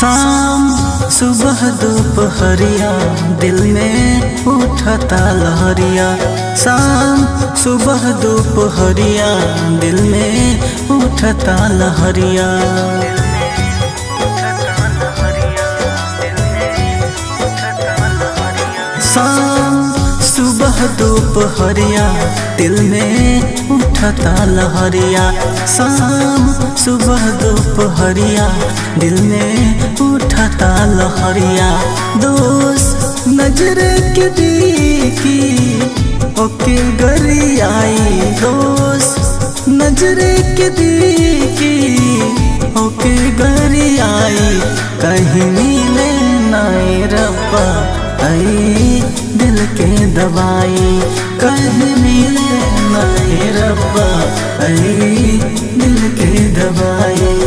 शाम सुबह दोपहरिया दिल में उठता लहरिया। शाम सुबह दोपहरिया दिल में उठता लहरिया। शाम सुबह दोपहरिया दिल में उठता लहरिया। शाम सुबह दोपहरिया दिल में उठता लहरिया। दोस्त नजर के देखी ओके गरी आई। दोस्त नजर के देखी ओके गरी आई। कहीं मिले नाई रब्बा आई दिल के दवाई। कहीं मिले नाई रब्बा आई दिल के दवाई।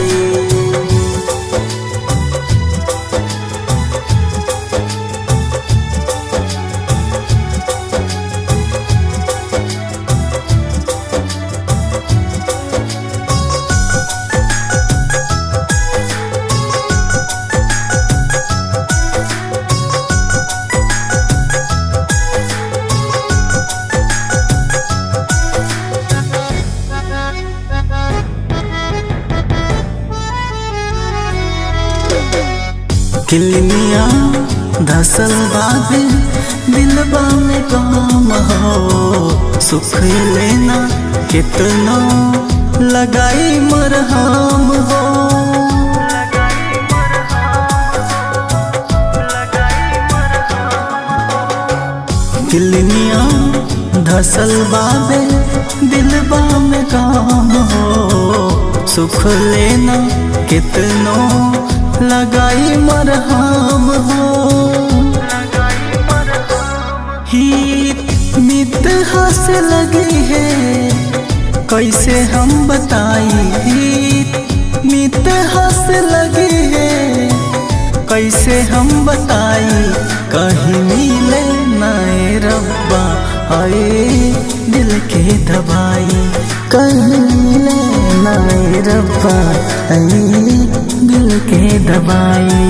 किलनिया धसल बाबे दिलबा में काम हो। सुख लेना कितना लगाई मरहम हो। किलनिया धसल बाबे दिलबा में काम हो। सुख लेना कितना लगाई मरहम हो। हित मित से लगी है कैसे हम बताई। हित मित से लगी है कैसे हम बताई। कहीं मिले नाए रब्बा आए दिल के दवाई। कहीं मिले नाए रब्बा आए दिल के दवाई।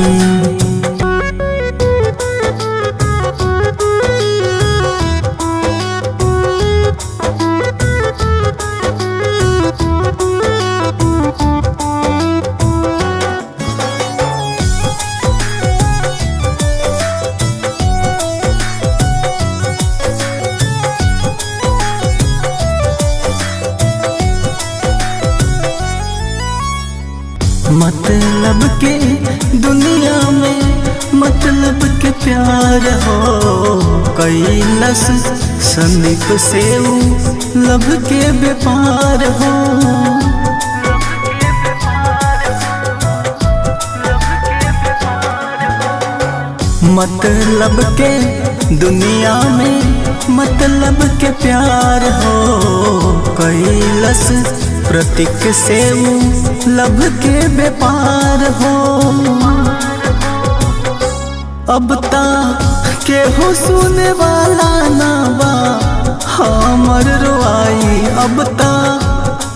मतलब के दुनिया में मतलब के प्यार हो। कैलस संदीप से लब के व्यापार हो। मतलब के दुनिया में मतलब के प्यार हो। कैलस प्रतीक से लब के व्यापार हो। अब ता केहू सुने वाला ना बा हमर रोआई। अब ता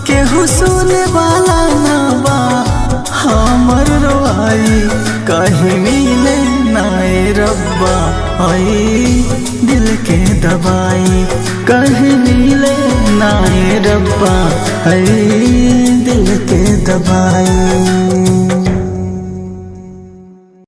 केहू सुने वाला ना बा हमर रोआई। कहीं मिले नाए रब्बा आई दिल के दवाई। कहीं मिले नाए रब्बा आई दिल के दवाई।